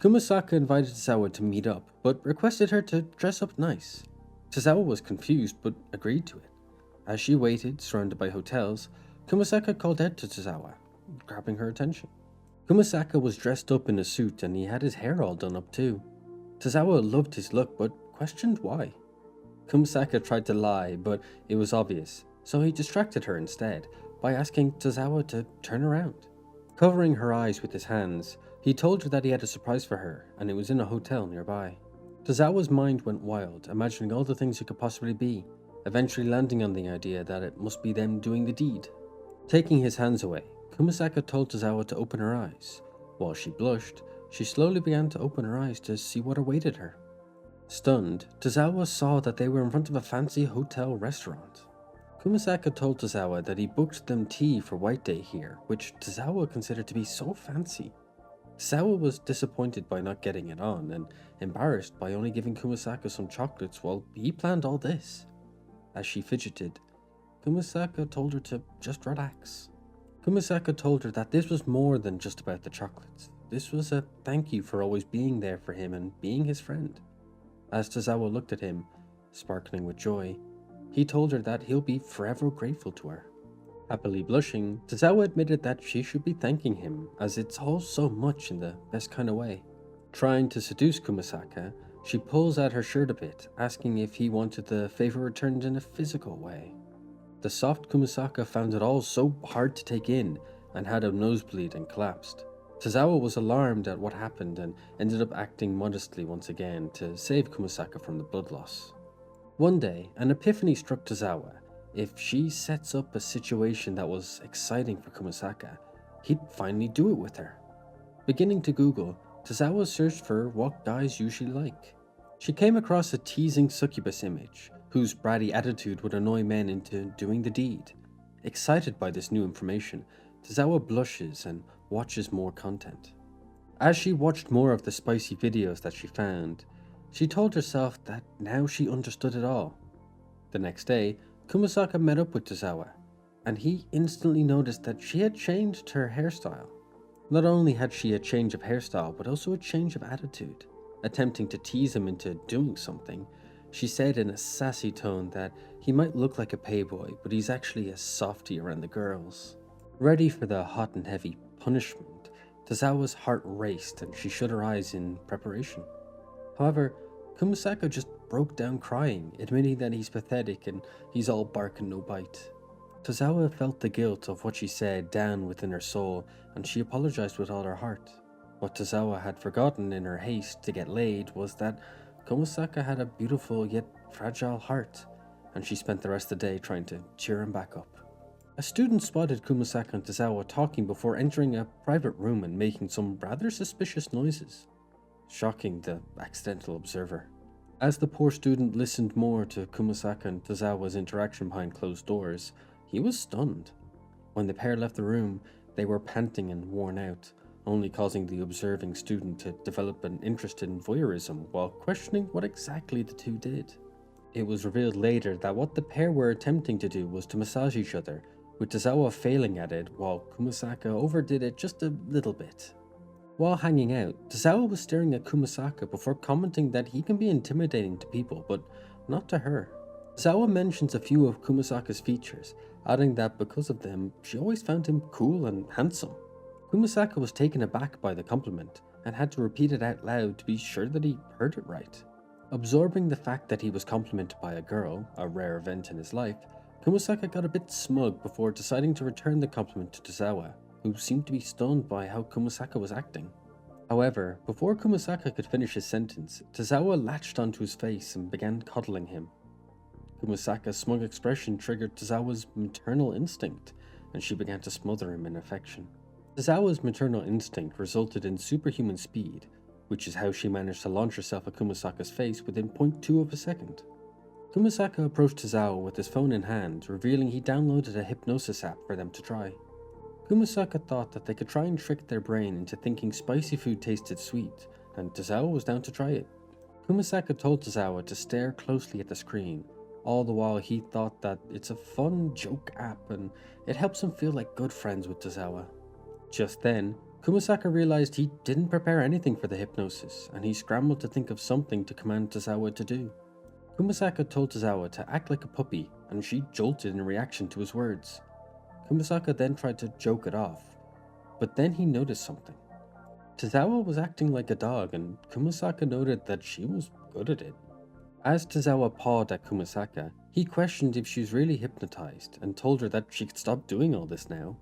Kumasaka invited Tozawa to meet up, but requested her to dress up nice. Tozawa was confused, but agreed to it. As she waited, surrounded by hotels, Kumasaka called out to Tozawa, grabbing her attention. Kumasaka was dressed up in a suit and he had his hair all done up too. Tozawa loved his look, but questioned why. Kumasaka tried to lie, but it was obvious, so he distracted her instead by asking Tozawa to turn around. Covering her eyes with his hands, he told her that he had a surprise for her, and it was in a hotel nearby. Tozawa's mind went wild, imagining all the things it could possibly be, eventually landing on the idea that it must be them doing the deed. Taking his hands away, Kumasaka told Tozawa to open her eyes. While she blushed, she slowly began to open her eyes to see what awaited her. Stunned, Tozawa saw that they were in front of a fancy hotel restaurant. Kumasaka told Tozawa that he booked them tea for White Day here, which Tozawa considered to be so fancy. Tozawa was disappointed by not getting it on, and embarrassed by only giving Kumasaka some chocolates while he planned all this. As she fidgeted, Kumasaka told her to just relax. Kumasaka told her that this was more than just about the chocolates. This was a thank you for always being there for him and being his friend. As Tozawa looked at him, sparkling with joy, he told her that he'll be forever grateful to her. Happily blushing, Tozawa admitted that she should be thanking him, as it's all so much in the best kind of way. Trying to seduce Kumasaka, she pulls out her shirt a bit, asking if he wanted the favor returned in a physical way. The soft Kumasaka found it all so hard to take in, and had a nosebleed and collapsed. Tozawa was alarmed at what happened and ended up acting modestly once again to save Kumasaka from the blood loss. One day, an epiphany struck Tozawa. If she sets up a situation that was exciting for Kumasaka, he'd finally do it with her. Beginning to Google, Tozawa searched for what guys usually like. She came across a teasing succubus image, whose bratty attitude would annoy men into doing the deed. Excited by this new information, Tozawa blushes and watches more content. As she watched more of the spicy videos that she found, she told herself that now she understood it all. The next day, Kumasaka met up with Tozawa, and he instantly noticed that she had changed her hairstyle. Not only had she a change of hairstyle, but also a change of attitude. Attempting to tease him into doing something, she said in a sassy tone that he might look like a playboy, but he's actually a softie around the girls. Ready for the hot and heavy punishment, Tozawa's heart raced and she shut her eyes in preparation. However, Kumasaka just broke down crying, admitting that he's pathetic and he's all bark and no bite. Tozawa felt the guilt of what she said down within her soul, and she apologized with all her heart. What Tozawa had forgotten in her haste to get laid was that Kumasaka had a beautiful yet fragile heart, and she spent the rest of the day trying to cheer him back up. A student spotted Kumasaka and Tozawa talking before entering a private room and making some rather suspicious noises, shocking the accidental observer. As the poor student listened more to Kumasaka and Tozawa's interaction behind closed doors, he was stunned. When the pair left the room, they were panting and worn out, only causing the observing student to develop an interest in voyeurism while questioning what exactly the two did. It was revealed later that what the pair were attempting to do was to massage each other, with Tozawa failing at it while Kumasaka overdid it just a little bit. While hanging out, Tozawa was staring at Kumasaka before commenting that he can be intimidating to people, but not to her. Tozawa mentions a few of Kumasaka's features, adding that because of them, she always found him cool and handsome. Kumasaka was taken aback by the compliment, and had to repeat it out loud to be sure that he heard it right. Absorbing the fact that he was complimented by a girl, a rare event in his life, Kumasaka got a bit smug before deciding to return the compliment to Tozawa, who seemed to be stunned by how Kumasaka was acting. However, before Kumasaka could finish his sentence, Tozawa latched onto his face and began coddling him. Kumasaka's smug expression triggered Tozawa's maternal instinct, and she began to smother him in affection. Tozawa's maternal instinct resulted in superhuman speed, which is how she managed to launch herself at Kumasaka's face within 0.2 of a second. Kumasaka approached Tozawa with his phone in hand, revealing he downloaded a hypnosis app for them to try. Kumasaka thought that they could try and trick their brain into thinking spicy food tasted sweet, and Tozawa was down to try it. Kumasaka told Tozawa to stare closely at the screen, all the while he thought that it's a fun joke app and it helps him feel like good friends with Tozawa. Just then, Kumasaka realized he didn't prepare anything for the hypnosis, and he scrambled to think of something to command Tozawa to do. Kumasaka told Tozawa to act like a puppy, and she jolted in reaction to his words. Kumasaka then tried to joke it off, but then he noticed something. Tozawa was acting like a dog, and Kumasaka noted that she was good at it. As Tozawa pawed at Kumasaka, he questioned if she was really hypnotized and told her that she could stop doing all this now.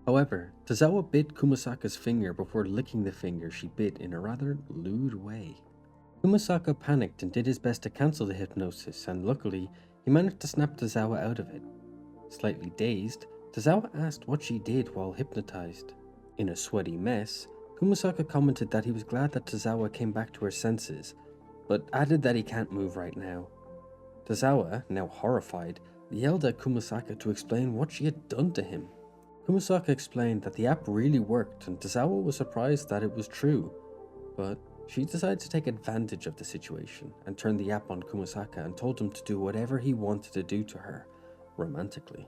However, Tozawa bit Kumasaka's finger before licking the finger she bit in a rather lewd way. Kumasaka panicked and did his best to cancel the hypnosis, and luckily, he managed to snap Tozawa out of it. Slightly dazed, Tozawa asked what she did while hypnotized. In a sweaty mess, Kumasaka commented that he was glad that Tozawa came back to her senses, but added that he can't move right now. Tozawa, now horrified, yelled at Kumasaka to explain what she had done to him. Kumasaka explained that the app really worked, and Tozawa was surprised that it was true, but she decided to take advantage of the situation and turned the app on Kumasaka and told him to do whatever he wanted to do to her, romantically.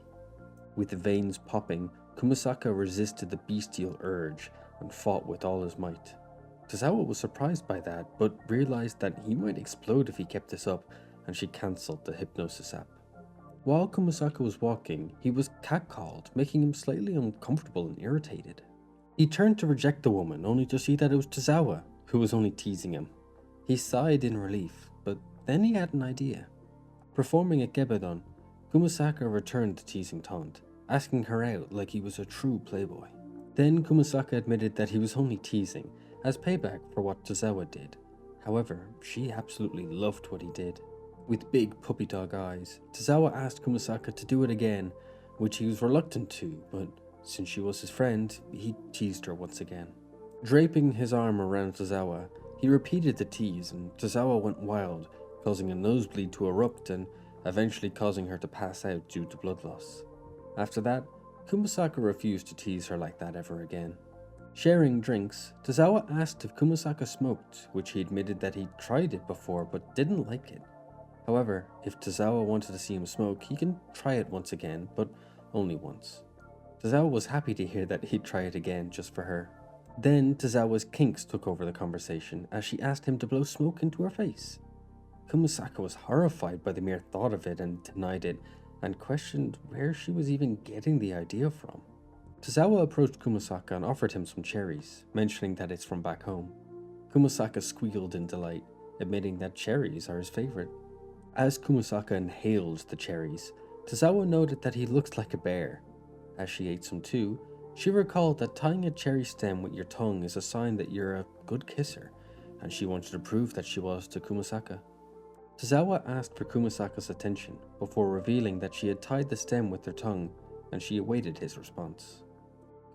With the veins popping, Kumasaka resisted the bestial urge and fought with all his might. Tozawa was surprised by that, but realized that he might explode if he kept this up, and she cancelled the hypnosis app. While Kumasaka was walking, he was catcalled, making him slightly uncomfortable and irritated. He turned to reject the woman, only to see that it was Tozawa, who was only teasing him. He sighed in relief, but then he had an idea. Performing a gebedon, Kumasaka returned the teasing taunt, asking her out like he was a true playboy. Then Kumasaka admitted that he was only teasing, as payback for what Tozawa did. However, she absolutely loved what he did. With big puppy dog eyes, Tozawa asked Kumasaka to do it again, which he was reluctant to, but since she was his friend, he teased her once again. Draping his arm around Tozawa, he repeated the tease, and Tozawa went wild, causing a nosebleed to erupt and eventually causing her to pass out due to blood loss. After that, Kumasaka refused to tease her like that ever again. Sharing drinks, Tozawa asked if Kumasaka smoked, which he admitted that he'd tried it before but didn't like it. However, if Tozawa wanted to see him smoke, he can try it once again, but only once. Tozawa was happy to hear that he'd try it again just for her. Then Tozawa's kinks took over the conversation as she asked him to blow smoke into her face. Kumasaka was horrified by the mere thought of it and denied it, and questioned where she was even getting the idea from. Tozawa approached Kumasaka and offered him some cherries, mentioning that it's from back home. Kumasaka squealed in delight, admitting that cherries are his favorite. As Kumasaka inhaled the cherries, Tozawa noted that he looked like a bear. As she ate some too, she recalled that tying a cherry stem with your tongue is a sign that you're a good kisser, and she wanted to prove that she was to Kumasaka. Tozawa asked for Kumasaka's attention before revealing that she had tied the stem with her tongue, and she awaited his response.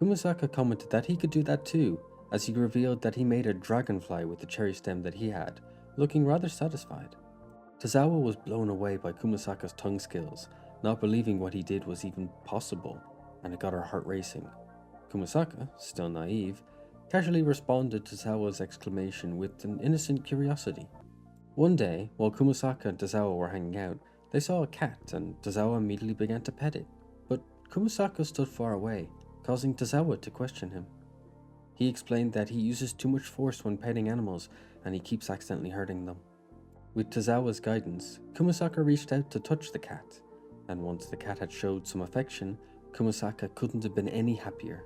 Kumasaka commented that he could do that too, as he revealed that he made a dragonfly with the cherry stem that he had, looking rather satisfied. Tozawa was blown away by Kumasaka's tongue skills, not believing what he did was even possible, and it got her heart racing. Kumasaka, still naive, casually responded to Tozawa's exclamation with an innocent curiosity. One day, while Kumasaka and Tozawa were hanging out, they saw a cat, and Tozawa immediately began to pet it, but Kumasaka stood far away, causing Tozawa to question him. He explained that he uses too much force when petting animals, and he keeps accidentally hurting them. With Tozawa's guidance, Kumasaka reached out to touch the cat, and once the cat had showed some affection, Kumasaka couldn't have been any happier.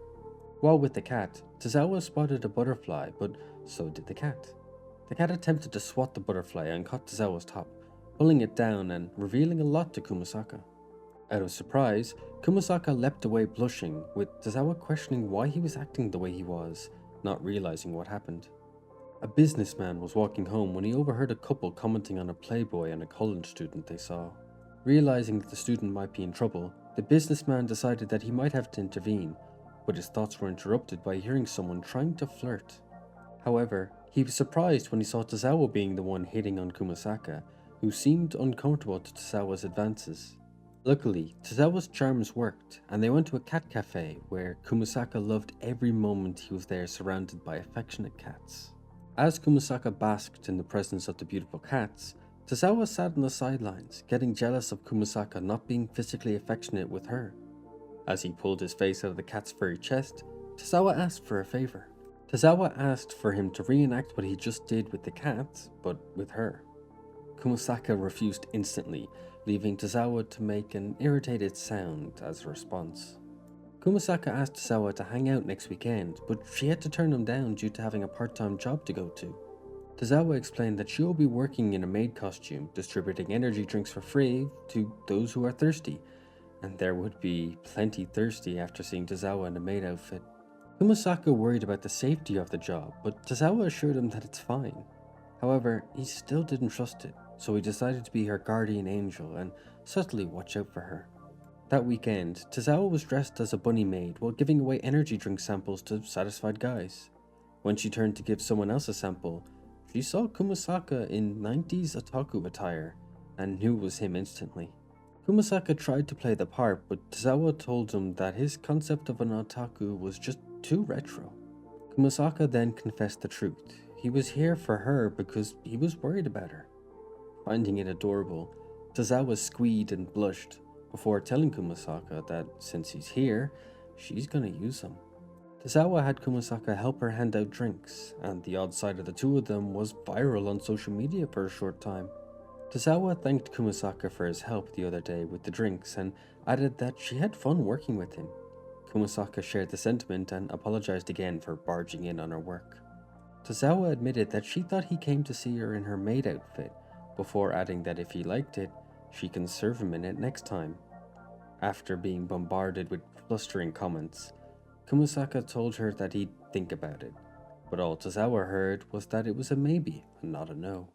While with the cat, Tozawa spotted a butterfly, but so did the cat. The cat attempted to swat the butterfly and caught Tozawa's top, pulling it down and revealing a lot to Kumasaka. Out of surprise, Kumasaka leapt away blushing, with Tozawa questioning why he was acting the way he was, not realizing what happened. A businessman was walking home when he overheard a couple commenting on a playboy and a college student they saw. Realizing that the student might be in trouble, the businessman decided that he might have to intervene, but his thoughts were interrupted by hearing someone trying to flirt. However, he was surprised when he saw Tozawa being the one hitting on Kumasaka, who seemed uncomfortable to Tozawa's advances. Luckily, Tozawa's charms worked, and they went to a cat cafe where Kumasaka loved every moment he was there surrounded by affectionate cats. As Kumasaka basked in the presence of the beautiful cats, Tozawa sat on the sidelines, getting jealous of Kumasaka not being physically affectionate with her. As he pulled his face out of the cat's furry chest, Tozawa asked for a favor. Tozawa asked for him to reenact what he just did with the cat, but with her. Kumasaka refused instantly, leaving Tozawa to make an irritated sound as a response. Kumasaka asked Tozawa to hang out next weekend, but she had to turn him down due to having a part-time job to go to. Tozawa explained that she will be working in a maid costume, distributing energy drinks for free to those who are thirsty, and there would be plenty thirsty after seeing Tozawa in a maid outfit. Kumasaka worried about the safety of the job, but Tozawa assured him that it's fine. However, he still didn't trust it, so he decided to be her guardian angel and subtly watch out for her. That weekend, Tozawa was dressed as a bunny maid while giving away energy drink samples to satisfied guys. When she turned to give someone else a sample, she saw Kumasaka in 90s otaku attire and knew it was him instantly. Kumasaka tried to play the part, but Tozawa told him that his concept of an otaku was just too retro. Kumasaka then confessed the truth. He was here for her because he was worried about her. Finding it adorable, Tozawa squealed and blushed before telling Kumasaka that since he's here, she's gonna use him. Tozawa had Kumasaka help her hand out drinks, and the odd side of the two of them was viral on social media for a short time. Tozawa thanked Kumasaka for his help the other day with the drinks and added that she had fun working with him. Kumasaka shared the sentiment and apologized again for barging in on her work. Tozawa admitted that she thought he came to see her in her maid outfit, before adding that if he liked it, she can serve him in it next time. After being bombarded with flustering comments, Kumasaka told her that he'd think about it, but all Tozawa heard was that it was a maybe and not a no.